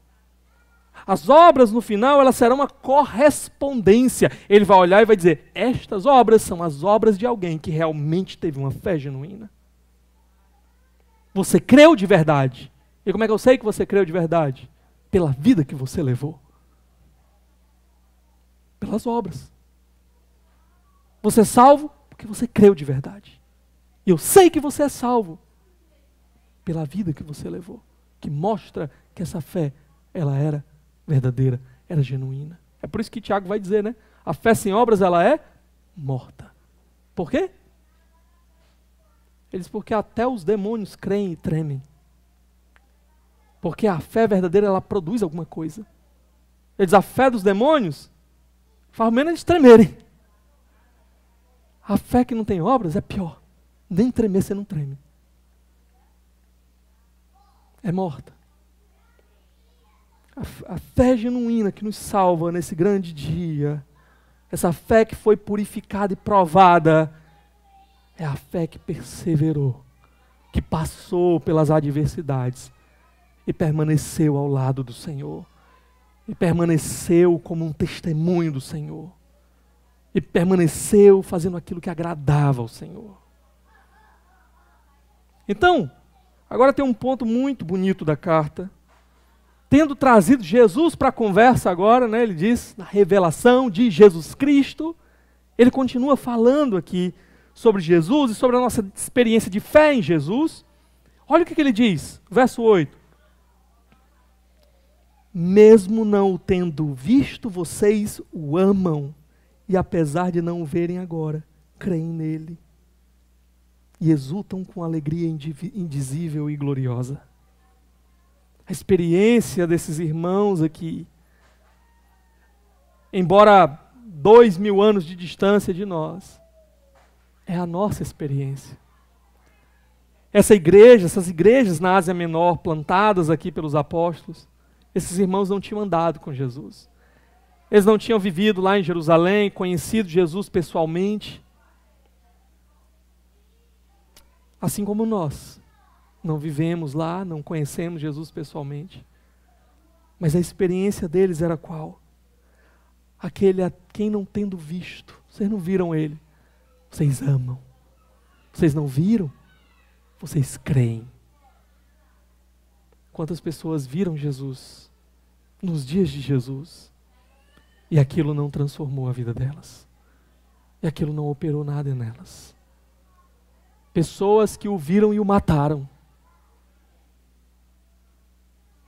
As obras, no final, elas serão uma correspondência. Ele vai olhar e vai dizer, estas obras são as obras de alguém que realmente teve uma fé genuína. Você creu de verdade. E como é que eu sei que você creu de verdade? Pela vida que você levou. Pelas obras. Você é salvo porque você creu de verdade. E eu sei que você é salvo pela vida que você levou. Que mostra que essa fé, ela era verdadeira, era genuína. É por isso que Tiago vai dizer, né? A fé sem obras, ela é morta. Por quê? Ele diz, porque até os demônios creem e tremem. Porque a fé verdadeira, ela produz alguma coisa. Ele diz, a fé dos demônios faz menos eles tremerem. A fé que não tem obras é pior. Nem tremer você não treme. É morta. A fé genuína que nos salva nesse grande dia, essa fé que foi purificada e provada, é a fé que perseverou, que passou pelas adversidades e permaneceu ao lado do Senhor, e permaneceu como um testemunho do Senhor, e permaneceu fazendo aquilo que agradava ao Senhor. Então, agora tem um ponto muito bonito da carta. Tendo trazido Jesus para a conversa agora, né, ele diz, na revelação de Jesus Cristo, ele continua falando aqui sobre Jesus e sobre a nossa experiência de fé em Jesus. Olha o que ele diz, verso 8. Mesmo não o tendo visto, vocês o amam, e apesar de não o verem agora, creem nele, e exultam com alegria indizível e gloriosa. A experiência desses irmãos aqui, embora 2000 anos de distância de nós, é a nossa experiência. Essas igrejas na Ásia Menor, plantadas aqui pelos apóstolos, esses irmãos não tinham andado com Jesus. Eles não tinham vivido lá em Jerusalém, conhecido Jesus pessoalmente. Assim como nós, não vivemos lá, não conhecemos Jesus pessoalmente. Mas a experiência deles era qual? Aquele a quem não tendo visto, vocês não viram ele, vocês amam. Vocês não viram? Vocês creem. Quantas pessoas viram Jesus nos dias de Jesus e aquilo não transformou a vida delas? E aquilo não operou nada nelas? Pessoas que o viram e o mataram.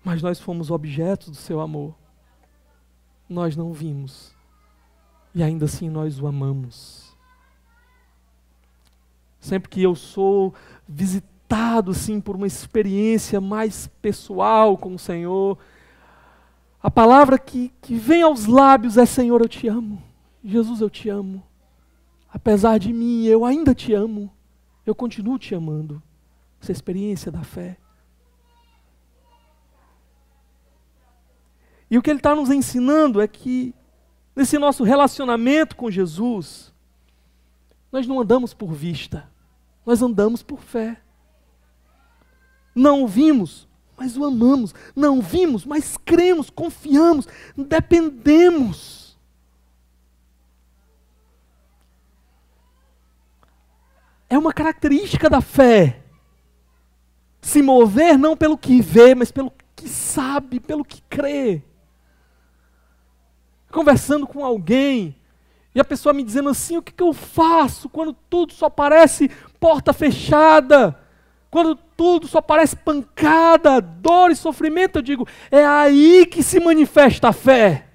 Mas nós fomos objetos do seu amor. Nós não vimos. E ainda assim nós o amamos. Sempre que eu sou visitado assim, por uma experiência mais pessoal com o Senhor, a palavra que vem aos lábios é: Senhor, eu te amo. Jesus, eu te amo. Apesar de mim, eu ainda te amo. Eu continuo te amando. Essa é a experiência da fé. E o que ele está nos ensinando é que, nesse nosso relacionamento com Jesus, nós não andamos por vista, nós andamos por fé. Não o vimos, mas o amamos. Não vimos, mas cremos, confiamos, dependemos. É uma característica da fé se mover não pelo que vê, mas pelo que sabe, pelo que crê. Conversando com alguém, e a pessoa me dizendo assim: o que eu faço quando tudo só parece porta fechada? Quando tudo só parece pancada, dor e sofrimento? Eu digo: é aí que se manifesta a fé.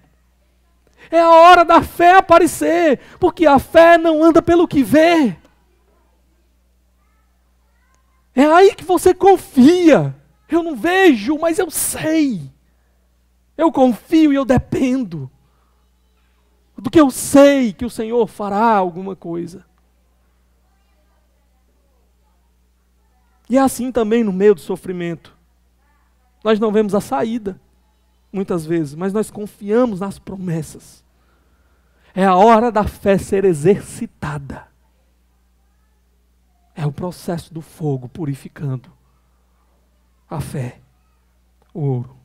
É a hora da fé aparecer, porque a fé não anda pelo que vê. É aí que você confia. Eu não vejo, mas eu sei. Eu confio e eu dependo. Porque eu sei que o Senhor fará alguma coisa. E é assim também no meio do sofrimento. Nós não vemos a saída, muitas vezes, mas nós confiamos nas promessas. É a hora da fé ser exercitada. É o processo do fogo purificando a fé, o ouro.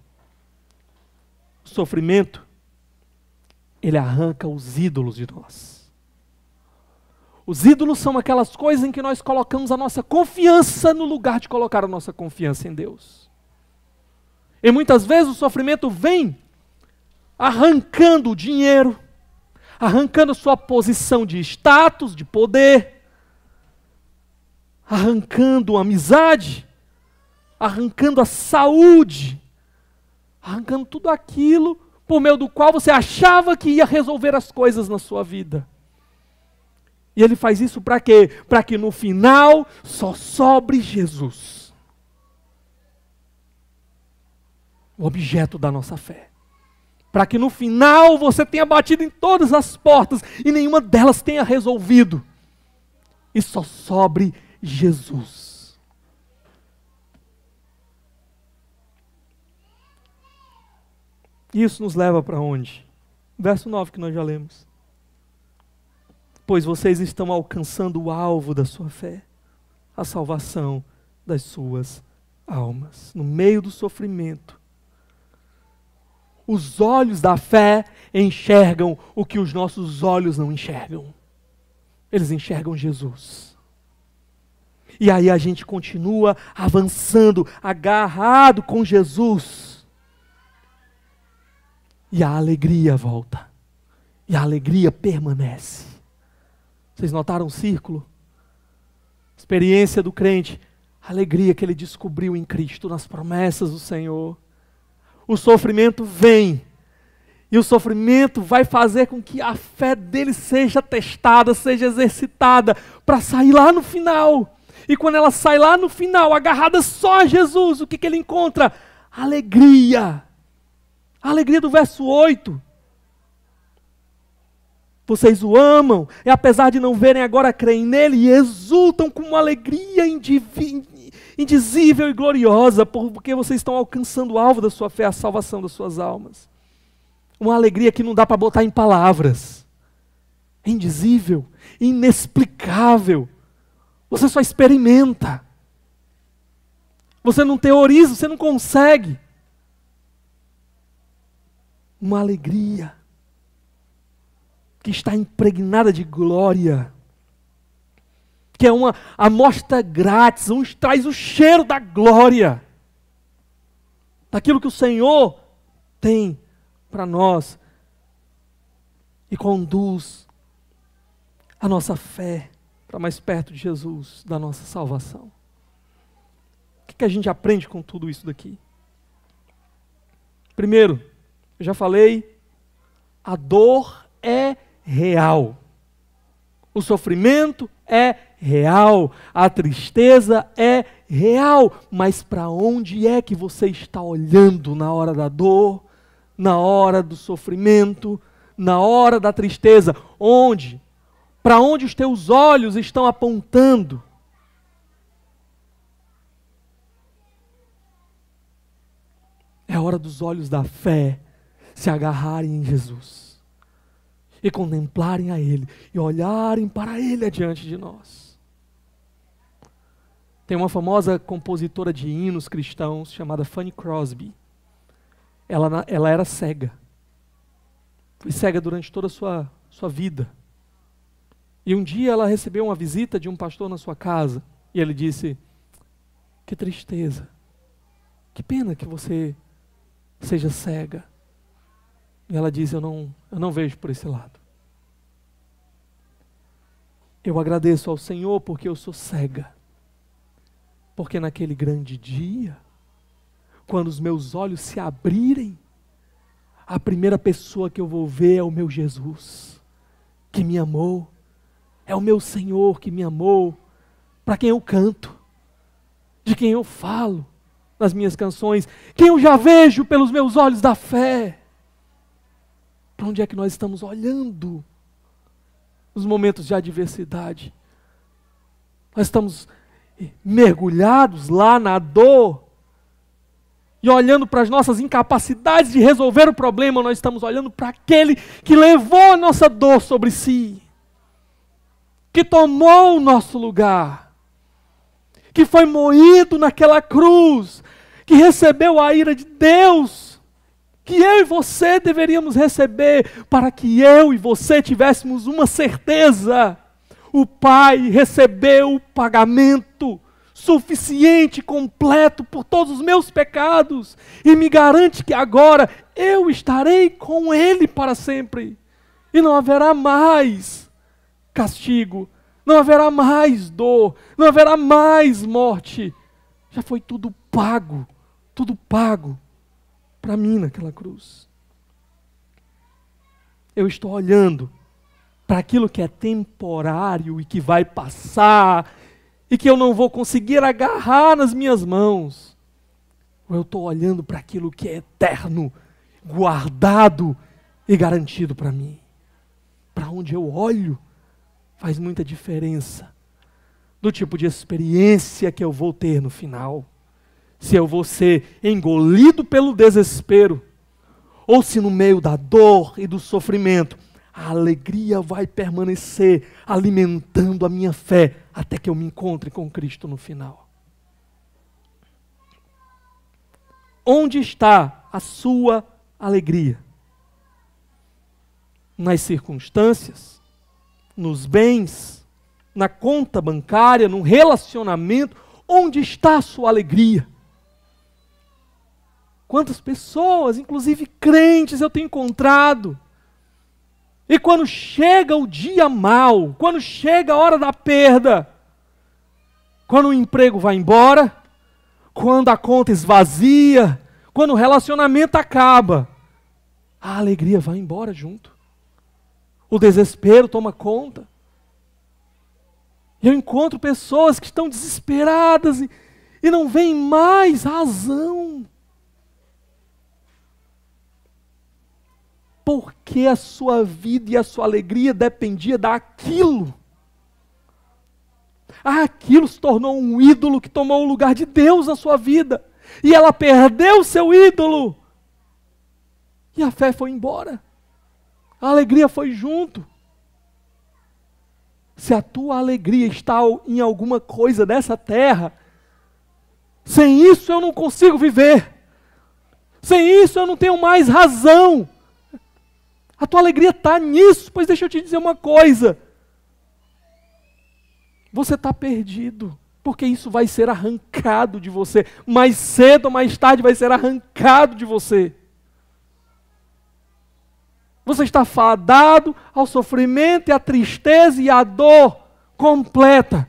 O sofrimento, ele arranca os ídolos de nós. Os ídolos são aquelas coisas em que nós colocamos a nossa confiança no lugar de colocar a nossa confiança em Deus. E muitas vezes o sofrimento vem arrancando o dinheiro, arrancando a sua posição de status, de poder, arrancando a amizade, arrancando a saúde, arrancando tudo aquilo por meio do qual você achava que ia resolver as coisas na sua vida. E ele faz isso para quê? Para que no final só sobre Jesus, o objeto da nossa fé. Para que no final você tenha batido em todas as portas e nenhuma delas tenha resolvido. E só sobre Jesus. Isso nos leva para onde? Verso 9 que nós já lemos. Pois vocês estão alcançando o alvo da sua fé, a salvação das suas almas. No meio do sofrimento, os olhos da fé enxergam o que os nossos olhos não enxergam. Eles enxergam Jesus. E aí a gente continua avançando, agarrado com Jesus. E a alegria volta. E a alegria permanece. Vocês notaram o círculo? Experiência do crente. A alegria que ele descobriu em Cristo, nas promessas do Senhor. O sofrimento vem. E o sofrimento vai fazer com que a fé dele seja testada, seja exercitada, para sair lá no final. E quando ela sai lá no final, agarrada só a Jesus, o que ele encontra? Alegria. A alegria do verso 8. Vocês o amam, e apesar de não verem agora, creem nele e exultam com uma alegria indizível e gloriosa, porque vocês estão alcançando o alvo da sua fé, a salvação das suas almas. Uma alegria que não dá para botar em palavras. É indizível, inexplicável. Você só experimenta. Você não teoriza, você não consegue. Uma alegria que está impregnada de glória, que é uma amostra grátis, traz o cheiro da glória, daquilo que o Senhor tem para nós, e conduz a nossa fé para mais perto de Jesus, da nossa salvação. O que a gente aprende com tudo isso daqui? Primeiro, eu já falei, a dor é real. O sofrimento é real. A tristeza é real. Mas para onde é que você está olhando na hora da dor, na hora do sofrimento, na hora da tristeza? Onde? Para onde os teus olhos estão apontando? É hora dos olhos da fé se agarrarem em Jesus e contemplarem a Ele e olharem para Ele adiante de nós. Tem uma famosa compositora de hinos cristãos chamada Fanny Crosby. Ela era cega. Foi cega durante toda a sua vida. E um dia ela recebeu uma visita de um pastor na sua casa e ele disse: que tristeza, que pena que você seja cega. E ela diz: eu não vejo por esse lado. Eu agradeço ao Senhor porque eu sou cega. Porque naquele grande dia, quando os meus olhos se abrirem, a primeira pessoa que eu vou ver é o meu Jesus, que me amou. É o meu Senhor que me amou, para quem eu canto, de quem eu falo nas minhas canções, quem eu já vejo pelos meus olhos da fé. Para onde é que nós estamos olhando nos momentos de adversidade? Nós estamos mergulhados lá na dor e olhando para as nossas incapacidades de resolver o problema. Nós estamos olhando para aquele que levou a nossa dor sobre si, que tomou o nosso lugar, que foi moído naquela cruz, que recebeu a ira de Deus, que eu e você deveríamos receber, para que eu e você tivéssemos uma certeza. O Pai recebeu o pagamento suficiente, completo, por todos os meus pecados, e me garante que agora eu estarei com Ele para sempre, e não haverá mais castigo, não haverá mais dor, não haverá mais morte. Já foi tudo pago para mim naquela cruz. Eu estou olhando para aquilo que é temporário e que vai passar e que eu não vou conseguir agarrar nas minhas mãos. Ou eu estou olhando para aquilo que é eterno, guardado e garantido para mim. Para onde eu olho faz muita diferença do tipo de experiência que eu vou ter no final. Se eu vou ser engolido pelo desespero, ou se no meio da dor e do sofrimento, a alegria vai permanecer alimentando a minha fé até que eu me encontre com Cristo no final. Onde está a sua alegria? Nas circunstâncias? Nos bens? Na conta bancária? No relacionamento? Onde está a sua alegria? Quantas pessoas, inclusive crentes, eu tenho encontrado. E quando chega o dia mau, quando chega a hora da perda, quando o emprego vai embora, quando a conta esvazia, quando o relacionamento acaba, a alegria vai embora junto. O desespero toma conta. Eu encontro pessoas que estão desesperadas e não veem mais razão. porque a sua vida e a sua alegria dependia daquilo. Aquilo se tornou um ídolo que tomou o lugar de Deus na sua vida. E ela perdeu seu ídolo. E a fé foi embora. A alegria foi junto. Se a tua alegria está em alguma coisa dessa terra, sem isso eu não consigo viver. Sem isso eu não tenho mais razão. A tua alegria está nisso, pois deixa eu te dizer uma coisa. Você está perdido, porque isso vai ser arrancado de você. Mais cedo ou mais tarde vai ser arrancado de você. Você está fadado ao sofrimento e à tristeza e à dor completa,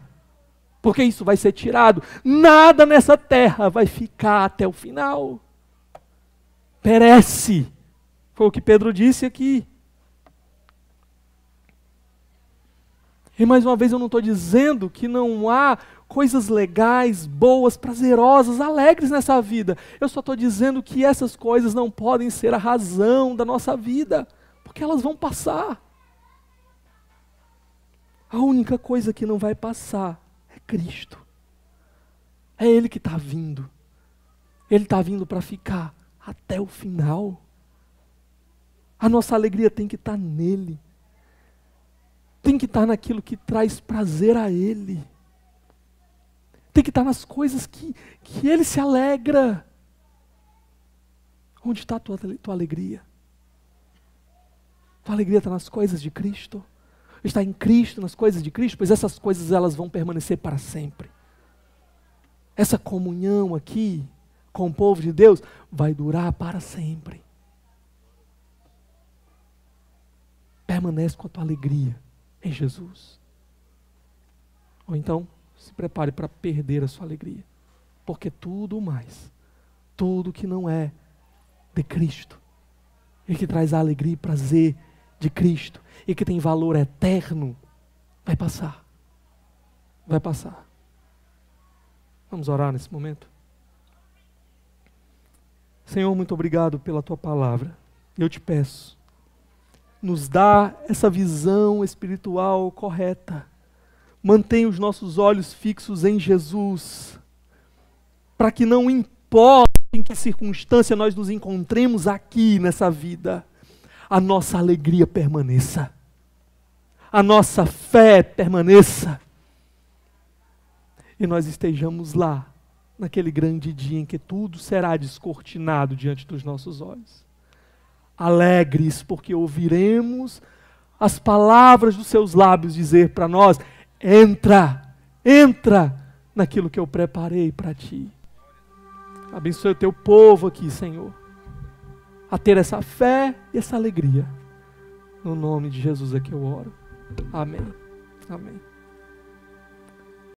porque isso vai ser tirado. Nada nessa terra vai ficar até o final. Perece. Foi o que Pedro disse aqui. E mais uma vez eu não estou dizendo que não há coisas legais, boas, prazerosas, alegres nessa vida. Eu só estou dizendo que essas coisas não podem ser a razão da nossa vida, porque elas vão passar. A única coisa que não vai passar é Cristo. É Ele que está vindo. Ele está vindo para ficar até o final. A nossa alegria tem que estar nele. Tem que estar naquilo que traz prazer a Ele. Tem que estar nas coisas que Ele se alegra. Onde está a tua alegria? Tua alegria está nas coisas de Cristo? Está em Cristo, nas coisas de Cristo? Pois essas coisas elas vão permanecer para sempre. Essa comunhão aqui com o povo de Deus vai durar para sempre. Permanece com a tua alegria em Jesus. Ou então, se prepare para perder a sua alegria. Porque tudo mais, tudo que não é de Cristo, e que traz a alegria e prazer de Cristo, e que tem valor eterno, vai passar. Vai passar. Vamos orar nesse momento? Senhor, muito obrigado pela Tua palavra. Eu te peço, nos dá essa visão espiritual correta. Mantenha os nossos olhos fixos em Jesus, para que não importa em que circunstância nós nos encontremos aqui nessa vida, a nossa alegria permaneça, a nossa fé permaneça, e nós estejamos lá, naquele grande dia em que tudo será descortinado diante dos nossos olhos. Alegres, porque ouviremos as palavras dos seus lábios dizer para nós: entra naquilo que eu preparei para ti. Abençoe o teu povo aqui, Senhor, a ter essa fé e essa alegria. No nome de Jesus é que eu oro. Amém. Amém.